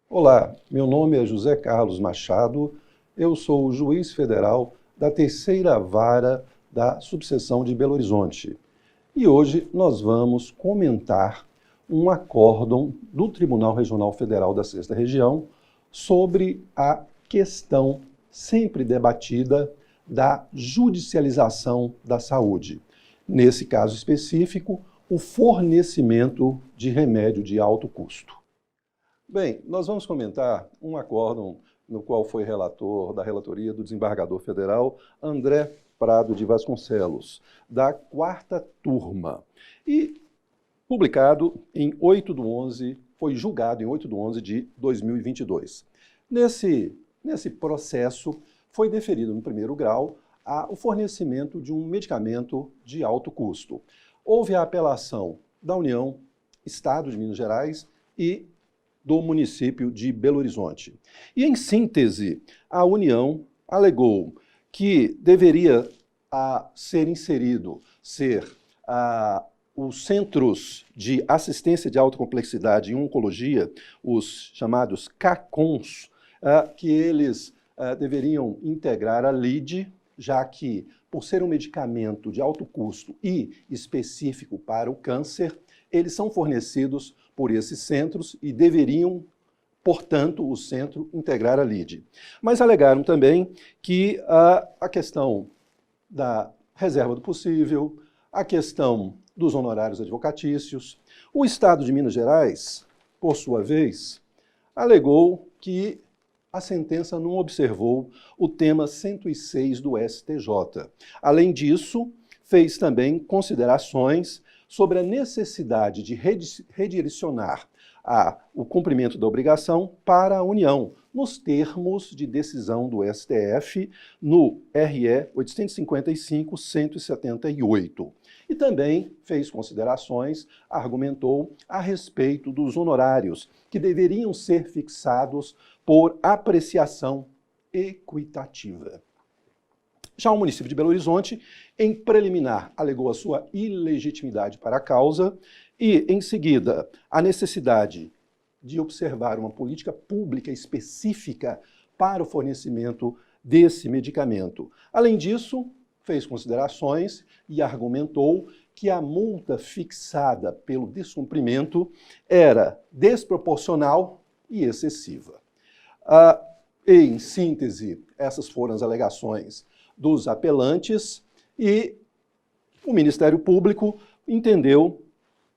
Olá, meu nome é José Carlos Machado, eu sou o juiz federal da Terceira Vara da Subseção de Belo Horizonte. E hoje nós vamos comentar um acórdão do Tribunal Regional Federal da Sexta Região sobre a questão sempre debatida da judicialização da saúde. Nesse caso específico, o fornecimento de remédio de alto custo. Bem, nós vamos comentar um acórdão no qual foi relator da relatoria do desembargador federal André Prado de Vasconcelos, da 4ª turma. E publicado em 8/11, foi julgado em 8/11 de 2022. Nesse processo, foi deferido no primeiro grau o fornecimento de um medicamento de alto custo. Houve a apelação da União, Estado de Minas Gerais e do município de Belo Horizonte. E, em síntese, a União alegou que deveria ser inserido, os centros de assistência de alta complexidade em oncologia, os chamados CACONs, que eles deveriam integrar a LIDE, já que, por ser um medicamento de alto custo e específico para o câncer, eles são fornecidos por esses centros e deveriam, portanto, o centro integrar a LIDE. Mas alegaram também que a questão da reserva do possível, a questão dos honorários advocatícios. O Estado de Minas Gerais, por sua vez, alegou que a sentença não observou o tema 106 do STJ. Além disso, fez também considerações sobre a necessidade de redirecionar o cumprimento da obrigação para a União, nos termos de decisão do STF no RE 855-178. E também fez considerações, argumentou a respeito dos honorários, que deveriam ser fixados por apreciação equitativa. Já o município de Belo Horizonte, em preliminar, alegou a sua ilegitimidade para a causa e, em seguida, a necessidade de observar uma política pública específica para o fornecimento desse medicamento. Além disso, fez considerações e argumentou que a multa fixada pelo descumprimento era desproporcional e excessiva. Em síntese, essas foram as alegações dos apelantes e o Ministério Público entendeu,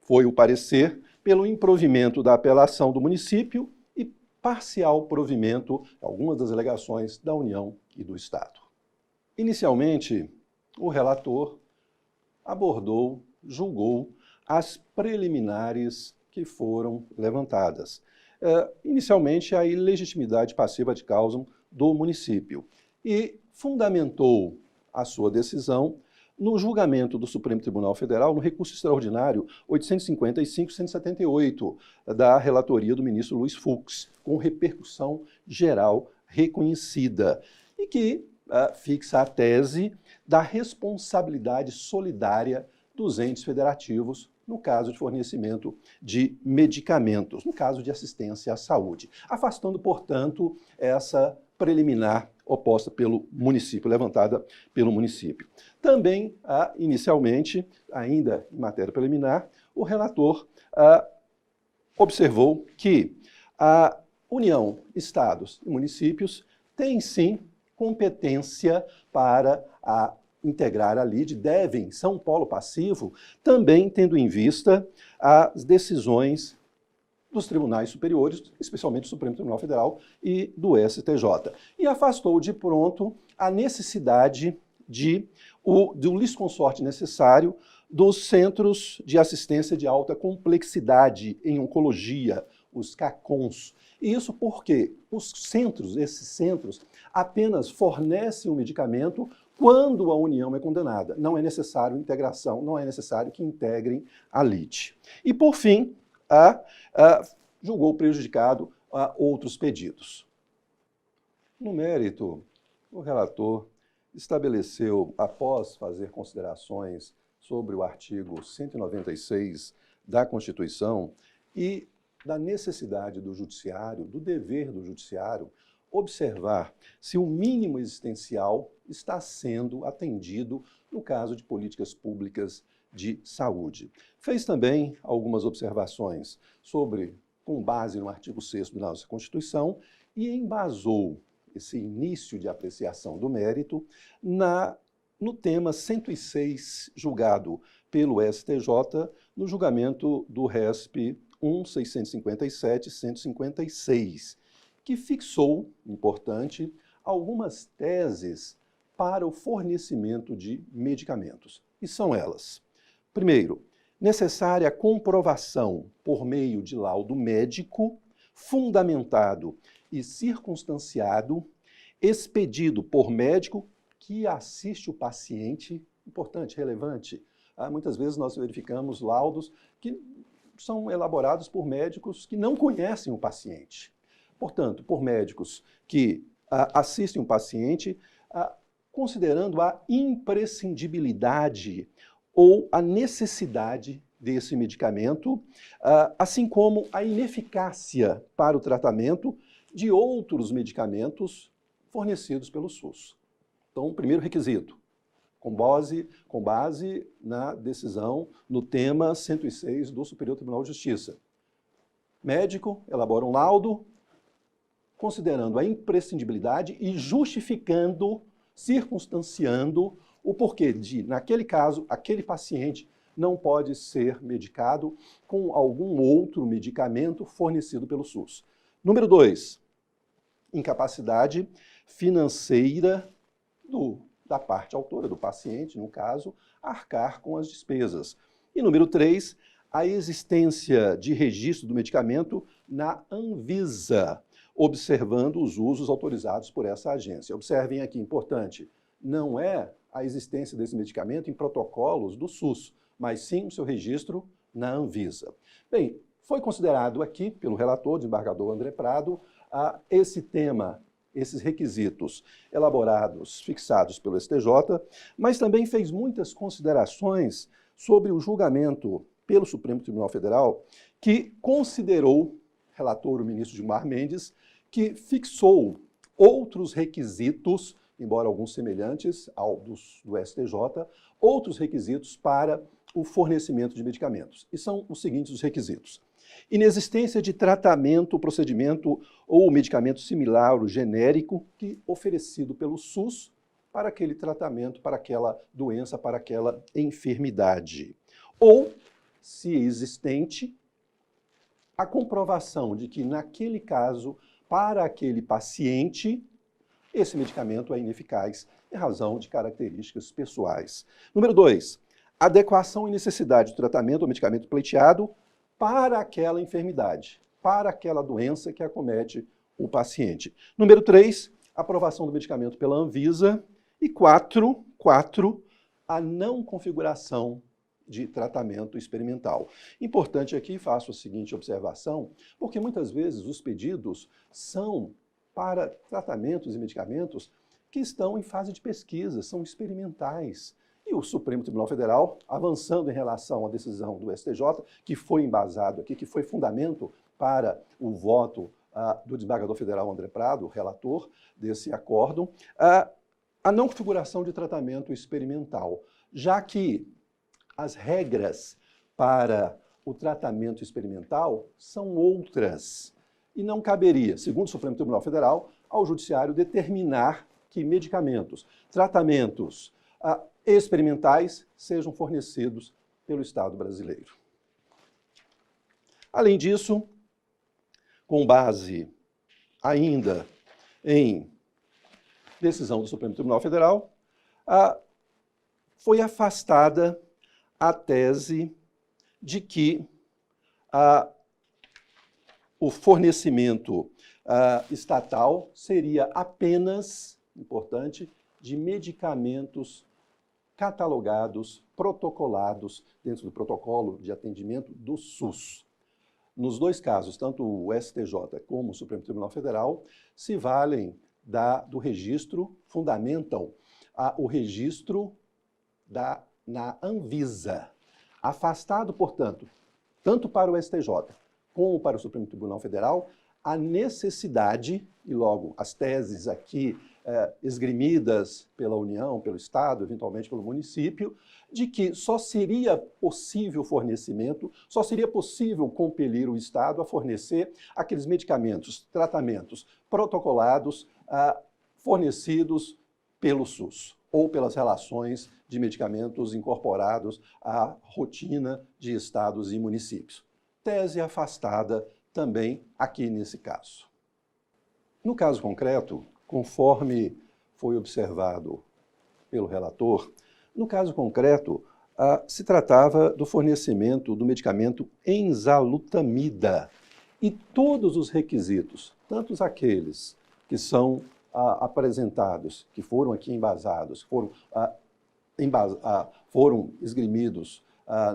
foi o parecer, pelo improvimento da apelação do município e parcial provimento, algumas das alegações da União e do Estado. Inicialmente, o relator abordou, julgou as preliminares que foram levantadas. Inicialmente, a ilegitimidade passiva de causa do município e fundamentou a sua decisão no julgamento do Supremo Tribunal Federal no recurso extraordinário 855-178 da relatoria do ministro Luiz Fux, com repercussão geral reconhecida e que fixa a tese da responsabilidade solidária dos entes federativos no caso de fornecimento de medicamentos, no caso de assistência à saúde, afastando, portanto, essa preliminar oposta pelo município, levantada pelo município. Também, inicialmente, ainda em matéria preliminar, o relator observou que a União, estados e municípios têm, sim, competência para integrar a LIDE, devem, são polo passivo, também tendo em vista as decisões dos tribunais superiores, especialmente do Supremo Tribunal Federal e do STJ. E afastou de pronto a necessidade do litisconsorte necessário dos centros de assistência de alta complexidade em oncologia, os CACONs. E isso porque esses centros, apenas fornecem o medicamento quando a União é condenada. Não é necessário integração, não é necessário que integrem a LIDE. E, por fim, julgou prejudicado outros pedidos. No mérito, o relator estabeleceu, após fazer considerações sobre o artigo 196 da Constituição e da necessidade do judiciário, do dever do judiciário, observar se o mínimo existencial está sendo atendido no caso de políticas públicas de saúde. Fez também algumas observações com base no artigo 6º da nossa Constituição, e embasou esse início de apreciação do mérito no tema 106, julgado pelo STJ, no julgamento do RESP 1.657.156, que fixou, importante, algumas teses para o fornecimento de medicamentos. E são elas: primeiro, necessária a comprovação por meio de laudo médico, fundamentado e circunstanciado, expedido por médico que assiste o paciente, importante, relevante. Muitas vezes nós verificamos laudos que são elaborados por médicos que não conhecem o paciente. Portanto, por médicos que assistem o paciente, considerando a imprescindibilidade ou a necessidade desse medicamento, assim como a ineficácia para o tratamento de outros medicamentos fornecidos pelo SUS. Então, primeiro requisito, com base na decisão, no tema 106 do Superior Tribunal de Justiça. Médico elabora um laudo, considerando a imprescindibilidade e justificando, circunstanciando o porquê de, naquele caso, aquele paciente não pode ser medicado com algum outro medicamento fornecido pelo SUS. Número 2, incapacidade financeira da parte autora, do paciente, no caso, arcar com as despesas. E número 3, a existência de registro do medicamento na Anvisa, observando os usos autorizados por essa agência. Observem aqui, importante, não é a existência desse medicamento em protocolos do SUS, mas sim o seu registro na Anvisa. Bem, foi considerado aqui, pelo relator, desembargador André Prado, esse tema, esses requisitos elaborados, fixados pelo STJ, mas também fez muitas considerações sobre o julgamento pelo Supremo Tribunal Federal, que considerou, relator o ministro Gilmar Mendes, que fixou outros requisitos, embora alguns semelhantes aos do STJ, outros requisitos para o fornecimento de medicamentos. E são os seguintes os requisitos: inexistência de tratamento, procedimento ou medicamento similar ou genérico que oferecido pelo SUS para aquele tratamento, para aquela doença, para aquela enfermidade. Ou, se existente, a comprovação de que, naquele caso, para aquele paciente, esse medicamento é ineficaz em razão de características pessoais. Número 2, adequação e necessidade do tratamento ou medicamento pleiteado para aquela enfermidade, para aquela doença que acomete o paciente. Número 3, aprovação do medicamento pela Anvisa. E 4, a não configuração de tratamento experimental. Importante aqui, faço a seguinte observação, porque muitas vezes os pedidos são para tratamentos e medicamentos que estão em fase de pesquisa, são experimentais. E o Supremo Tribunal Federal, avançando em relação à decisão do STJ, que foi embasado aqui, que foi fundamento para o voto do desembargador federal André Prado, relator desse acórdão, a não configuração de tratamento experimental, já que as regras para o tratamento experimental são outras e não caberia, segundo o Supremo Tribunal Federal, ao Judiciário determinar que medicamentos, tratamentos experimentais sejam fornecidos pelo Estado brasileiro. Além disso, com base ainda em decisão do Supremo Tribunal Federal, foi afastada a tese de que o fornecimento estatal seria apenas, importante, de medicamentos catalogados, protocolados dentro do protocolo de atendimento do SUS. Nos dois casos, tanto o STJ como o Supremo Tribunal Federal se valem do registro, fundamentam o registro na Anvisa. Afastado, portanto, tanto para o STJ como para o Supremo Tribunal Federal, a necessidade, e logo as teses aqui esgrimidas pela União, pelo Estado, eventualmente pelo município, de que só seria possível fornecimento, só seria possível compelir o Estado a fornecer aqueles medicamentos, tratamentos protocolados, fornecidos pelo SUS, ou pelas relações de medicamentos incorporados à rotina de estados e municípios. Tese afastada também aqui nesse caso. No caso concreto, conforme foi observado pelo relator, no caso concreto, se tratava do fornecimento do medicamento enzalutamida. E todos os requisitos, tanto aqueles que são apresentados, que foram aqui embasados, foram esgrimidos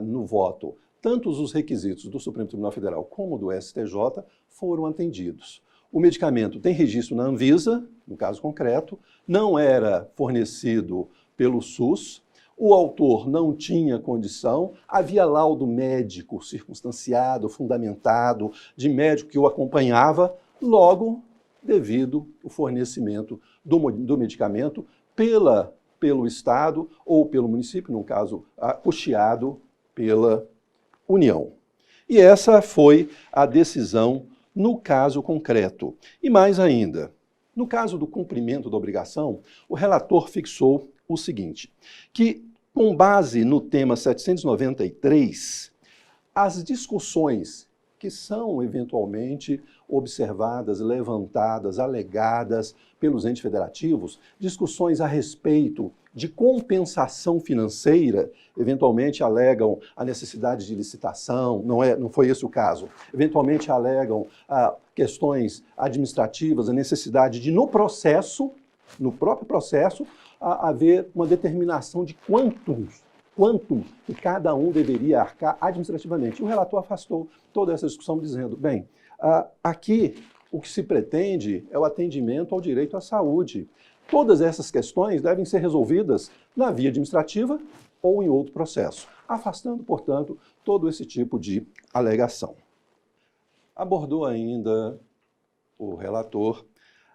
no voto, tanto os requisitos do Supremo Tribunal Federal como do STJ foram atendidos. O medicamento tem registro na Anvisa, no caso concreto, não era fornecido pelo SUS, o autor não tinha condição, havia laudo médico circunstanciado, fundamentado, de médico que o acompanhava, logo, devido ao fornecimento do medicamento pelo Estado ou pelo município, no caso, custeado pela União. E essa foi a decisão no caso concreto. E mais ainda, no caso do cumprimento da obrigação, o relator fixou o seguinte, que com base no tema 793, as discussões que são eventualmente observadas, levantadas, alegadas pelos entes federativos, discussões a respeito de compensação financeira, eventualmente alegam a necessidade de licitação, não foi esse o caso, eventualmente alegam questões administrativas, a necessidade de, no próprio processo, haver uma determinação de quanto que cada um deveria arcar administrativamente. O relator afastou toda essa discussão dizendo, bem, aqui o que se pretende é o atendimento ao direito à saúde. Todas essas questões devem ser resolvidas na via administrativa ou em outro processo, afastando, portanto, todo esse tipo de alegação. Abordou ainda o relator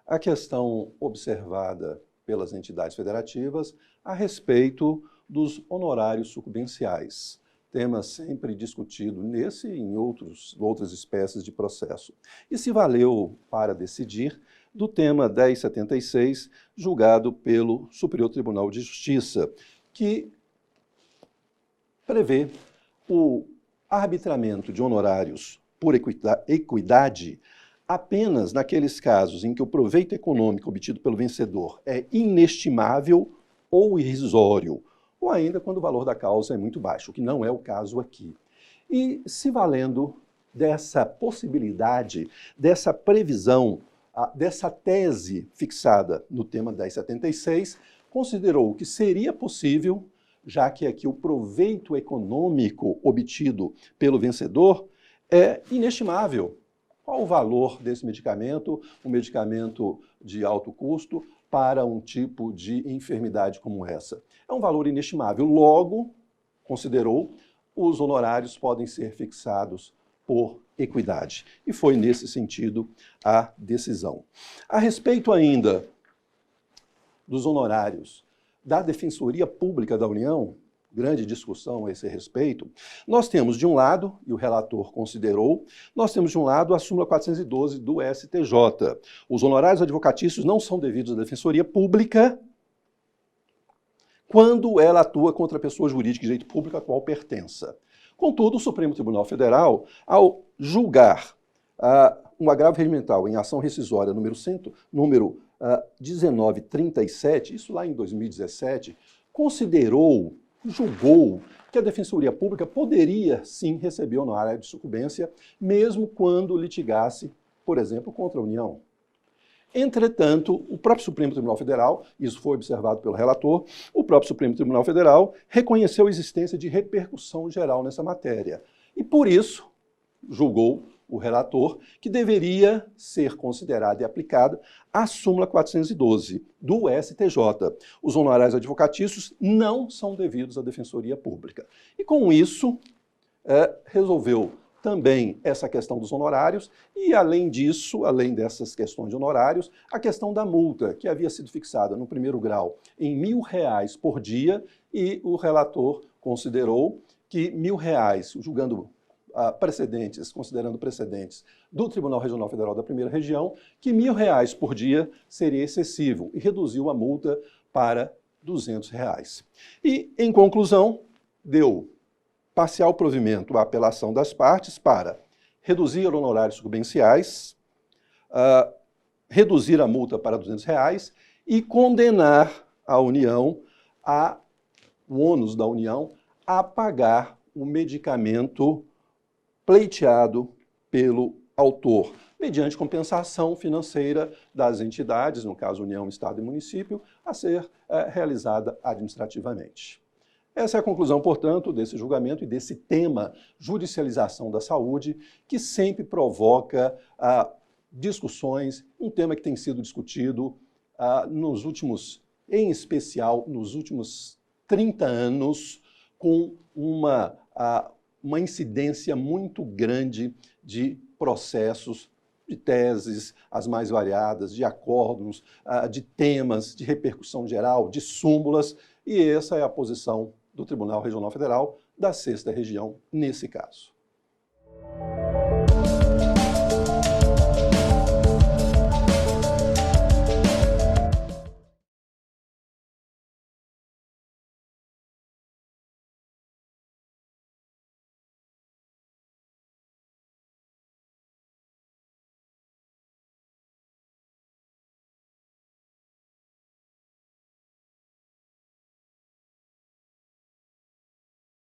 a questão observada pelas entidades federativas a respeito dos honorários sucumbenciais, tema sempre discutido nesse e em outras espécies de processo. E se valeu para decidir do tema 1076, julgado pelo Superior Tribunal de Justiça, que prevê o arbitramento de honorários por equidade apenas naqueles casos em que o proveito econômico obtido pelo vencedor é inestimável ou irrisório, ou ainda quando o valor da causa é muito baixo, o que não é o caso aqui. E se valendo dessa possibilidade, dessa previsão, dessa tese fixada no tema 1076, considerou que seria possível, já que aqui o proveito econômico obtido pelo vencedor é inestimável. Qual o valor desse medicamento, um medicamento de alto custo, para um tipo de enfermidade como essa? É um valor inestimável. Logo, considerou, os honorários podem ser fixados por equidade. E foi nesse sentido a decisão. A respeito ainda dos honorários da Defensoria Pública da União, grande discussão a esse respeito, nós temos de um lado, e o relator considerou, nós temos de um lado a súmula 412 do STJ. Os honorários advocatícios não são devidos à Defensoria Pública quando ela atua contra a pessoa jurídica de direito público a qual pertença. Contudo, o Supremo Tribunal Federal, ao julgar um agravo regimental em ação rescisória número 1937, isso lá em 2017, julgou que a Defensoria Pública poderia, sim, receber honorário de sucumbência, mesmo quando litigasse, por exemplo, contra a União. Entretanto, o próprio Supremo Tribunal Federal, isso foi observado pelo relator, o próprio Supremo Tribunal Federal reconheceu a existência de repercussão geral nessa matéria. E por isso, julgou o relator que deveria ser considerada e aplicada a súmula 412 do STJ. Os honorários advocatícios não são devidos à Defensoria Pública. E com isso, resolveu também essa questão dos honorários e, além disso, além dessas questões de honorários, a questão da multa, que havia sido fixada no primeiro grau em R$ 1.000 por dia, e o relator considerou que R$ 1.000, julgando considerando precedentes do Tribunal Regional Federal da Primeira Região, que R$ 1.000 por dia seria excessivo e reduziu a multa para R$ 200. E, em conclusão, deu parcial provimento à apelação das partes para reduzir honorários sucumbenciais, reduzir a multa para R$ 200 e condenar a União, o ônus da União, a pagar o medicamento pleiteado pelo autor, mediante compensação financeira das entidades, no caso União, Estado e Município, a ser realizada administrativamente. Essa é a conclusão, portanto, desse julgamento e desse tema judicialização da saúde, que sempre provoca discussões, um tema que tem sido discutido em especial nos últimos 30 anos, com uma incidência muito grande de processos, de teses, as mais variadas, de acórdãos, de temas, de repercussão geral, de súmulas, e essa é a posição do Tribunal Regional Federal da 6ª Região nesse caso.